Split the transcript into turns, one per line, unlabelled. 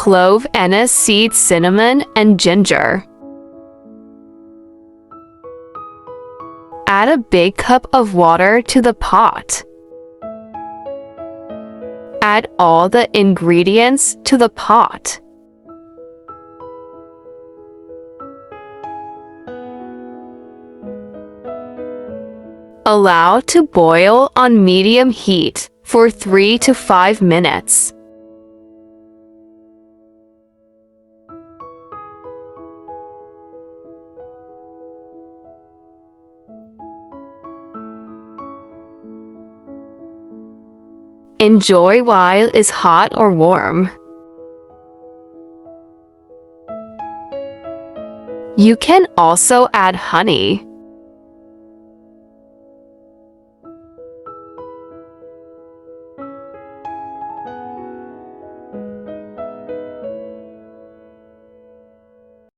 clove, anise seeds, cinnamon, and ginger. Add a big cup of water to the pot. Add all the ingredients to the pot. Allow to boil on medium heat for 3 to 5 minutes. Enjoy while it's hot or warm. You can also add honey.